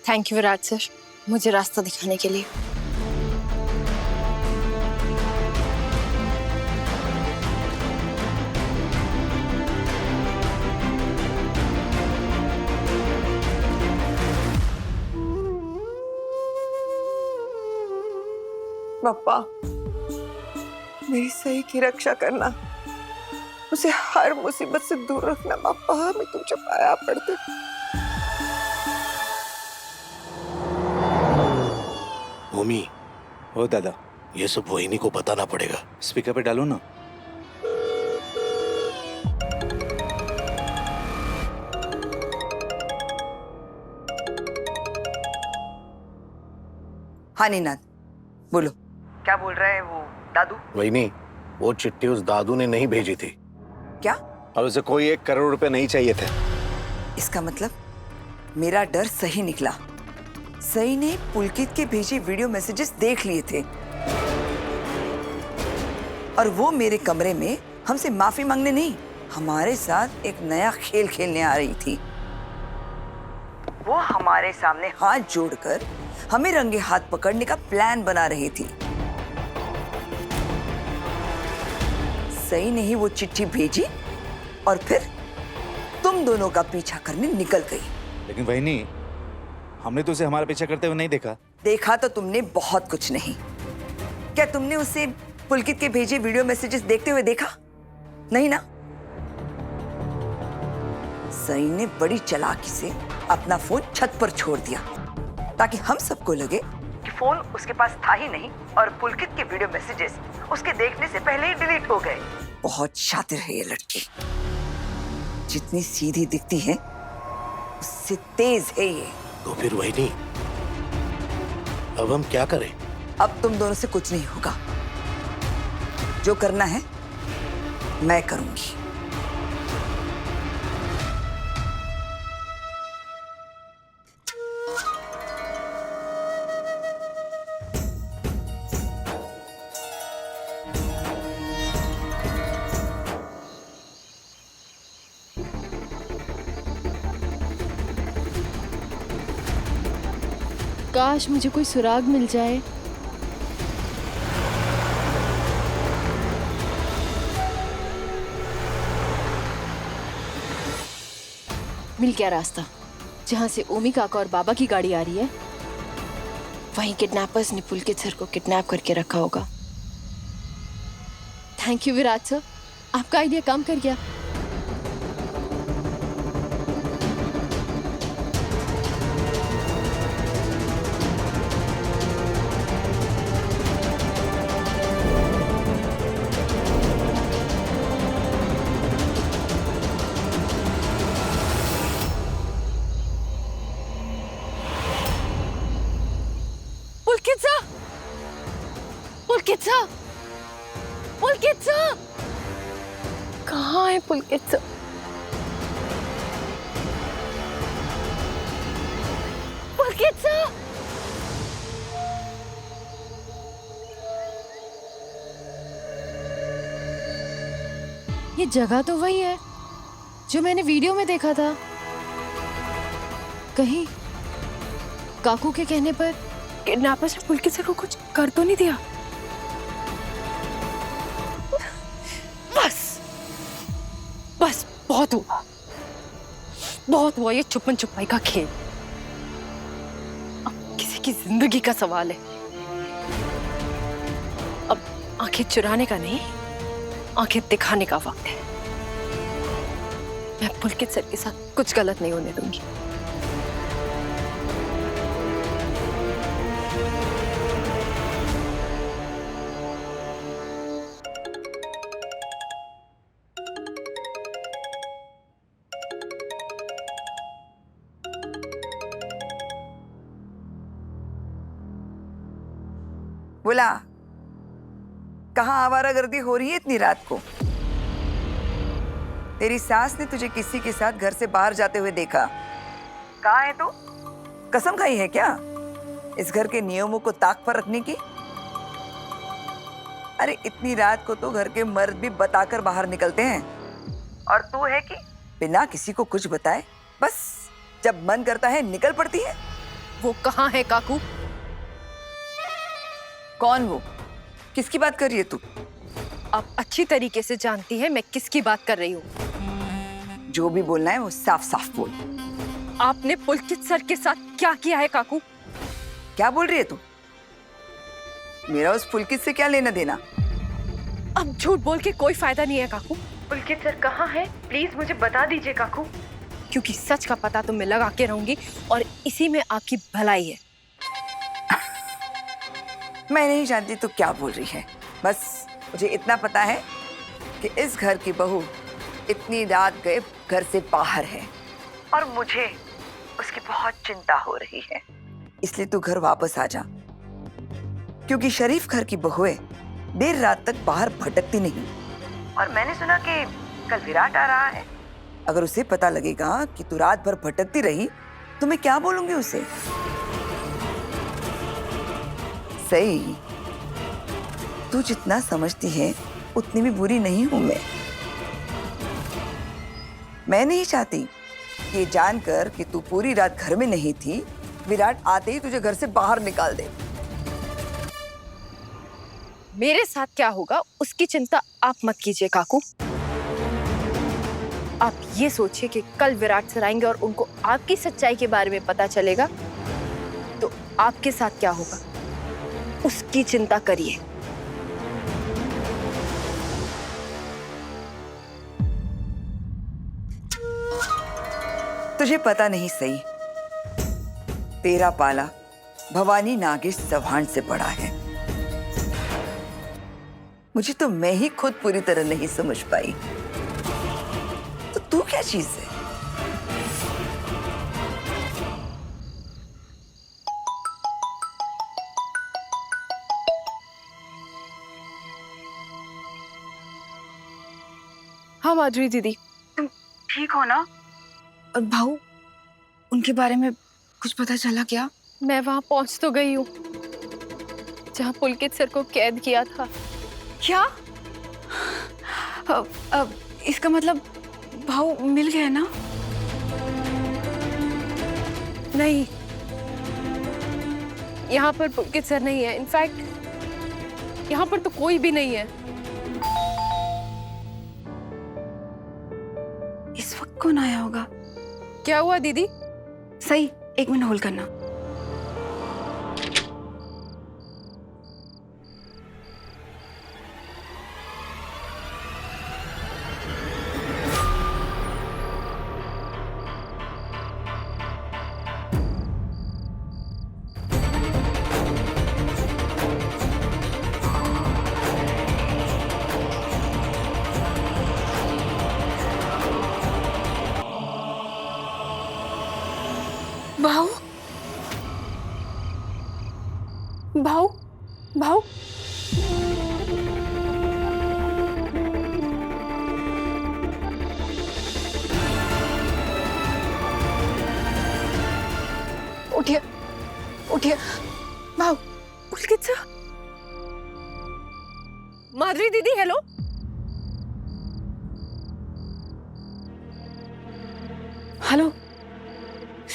Thank you Virat sir, मुझे रास्ता दिखाने के लिए। पापा, मेरी सही की रक्षा करना, उसे हर मुसीबत से दूर रखना पापा। मैं तुमसे पाया पड़ती। मम्मी, हो दादा, ये सब वहिनी को बताना पड़ेगा। स्पीकर पे डालो ना। हाँ नीनाद, बोलो। क्या बोल रहा है वो दादू? वहिनी, वो चिट्ठी उस दादू ने नहीं भेजी थी। क्या? और उसे कोई 1 करोड़ रुपए नहीं चाहिए थे। इसका मतलब मेरा डर सही निकला। सही ने पुलकित के भेजे वीडियो मैसेजेस देख लिए थे और वो मेरे कमरे में हमसे माफी मांगने नहीं, हमारे साथ एक नया खेल खेलने आ रही थी। वो हमारे सामने हाथ जोड़कर हमें रंगे हाथ पकड़ने का प्लान बना रही थी। सही ने ही वो चिट्ठी भेजी और फिर तुम दोनों का पीछा करने निकल गई। लेकिन वहिनी, हमने तो उसे हमारा पीछा करते हुए नहीं देखा। देखा तो तुमने बहुत कुछ नहीं। क्या तुमने उसे पुलकित के भेजे वीडियो मैसेजेस देखते हुए देखा? नहीं ना? सई ने बड़ी चालाकी से अपना फोन छत पर छोड़ दिया ताकि हम सबको लगे कि फोन उसके पास था ही नहीं और पुलकित के वीडियो मैसेजेस उसके देखने से पहले ही डिलीट हो गए। बहुत शातिर है ये लड़की। जितनी सीधी दिखती है उससे तेज है ये। तो फिर वहिनी, अब हम क्या करें? अब तुम दोनों से कुछ नहीं होगा। जो करना है मैं करूंगी। काश मुझे कोई सुराग मिल जाए। मिल गया रास्ता। जहां से ओमी काका और बाबा की गाड़ी आ रही है, वहीं किडनैपर्स ने पुलकित सर को किडनैप करके रखा होगा। थैंक यू विराट सर, आपका आइडिया काम कर गया। पुलकित सर, कहाँ है पुलकित सर? पुलकित सर, ये जगह तो वही है जो मैंने वीडियो में देखा था। कहीं काकू के कहने पर किडनैपर्स ने पुलकित सर को कुछ कर तो नहीं दिया? बस बहुत हुआ ये छुपन छुपाई का खेल। अब किसी की जिंदगी का सवाल है। अब आंखें चुराने का नहीं, आंखें दिखाने का वक्त है। मैं पुलकित सर के साथ कुछ गलत नहीं होने दूंगी। बोला, कहाँ आवारागर्दी हो रही है इतनी रात को? तेरी सास ने तुझे किसी के साथ घर से बाहर जाते हुए देखा। कहाँ है तू? कसम खाई है क्या इस घर के नियमों को ताक पर रखने की? अरे इतनी रात को तो घर के मर्द भी बताकर बाहर निकलते हैं, और तू है कि बिना किसी को कुछ बताए बस जब मन करता है निकल पड़ती है। वो कहाँ है काकू? कौन वो? किसकी बात कर रही है तू? आप अच्छी तरीके से जानती हैं मैं किसकी बात कर रही हूँ। जो भी बोलना है वो साफ साफ बोल। आपने पुलकित सर के साथ क्या किया है काकू? क्या बोल रही है तू? मेरा उस पुलकित से क्या लेना देना? अब झूठ बोल के कोई फायदा नहीं है काकू। पुलकित सर कहाँ है? प्लीज मुझे बता दीजिए काकू, क्योंकि सच का पता तो मैं लगा के रहूंगी और इसी में आपकी भलाई है। मैं नहीं जानती तू क्या बोल रही है, बस मुझे इतना पता है कि इस घर की बहू इतनी रात गए घर से बाहर है और मुझे उसकी बहुत चिंता हो रही है। इसलिए तू घर वापस आ जा, क्योंकि शरीफ घर की बहुएं देर रात तक बाहर भटकती नहीं। और मैंने सुना कि कल विराट आ रहा है। अगर उसे पता लगेगा कि तू रात भर भटकती रही तो मैं क्या बोलूंगी उसे? सही, तू जितना समझती है उतनी भी बुरी नहीं हूं मैं नहीं चाहती ये जानकर कि तू पूरी रात घर में नहीं थी, विराट आते ही तुझे घर से बाहर निकाल दे। मेरे साथ क्या होगा उसकी चिंता आप मत कीजिए काकू। आप ये सोचिए कि कल विराट सर आएंगे और उनको आपकी सच्चाई के बारे में पता चलेगा तो आपके साथ क्या होगा उसकी चिंता करिए। तुझे पता नहीं सही, तेरा पाला भवानी नागेश चौहान से बड़ा है। मुझे तो मैं ही खुद पूरी तरह नहीं समझ पाई, तो तू क्या चीज है? हाँ माधुरी दीदी। तुम ठीक हो ना? और भाऊ, उनके बारे में कुछ पता चला क्या? मैं वहां पहुंच तो गई हूँ जहाँ पुलकित सर को कैद किया था। क्या? अब इसका मतलब भाऊ मिल गए ना? नहीं, यहाँ पर पुलकित सर नहीं है। इनफैक्ट यहाँ पर तो कोई भी नहीं है। इस वक्त कौन आया होगा? क्या हुआ दीदी? सही, 1 मिनट होल्ड करना। भाऊ, भाऊ, भाऊ, उठिए, उठिए। भाऊ, पुलकित सर। माधुरी दीदी, हेलो। हेलो।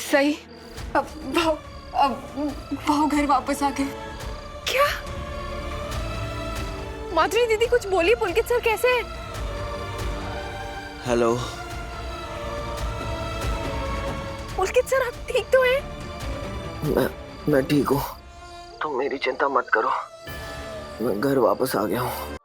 सही, अब भाऊ घर वापस आ गए। क्या? माधुरी दीदी कुछ बोली? पुलकित सर कैसे हैं? हेलो। पुलकित सर आप ठीक तो हैं? मैं ठीक हूँ, तुम मेरी चिंता मत करो, मैं घर वापस आ गया हूँ।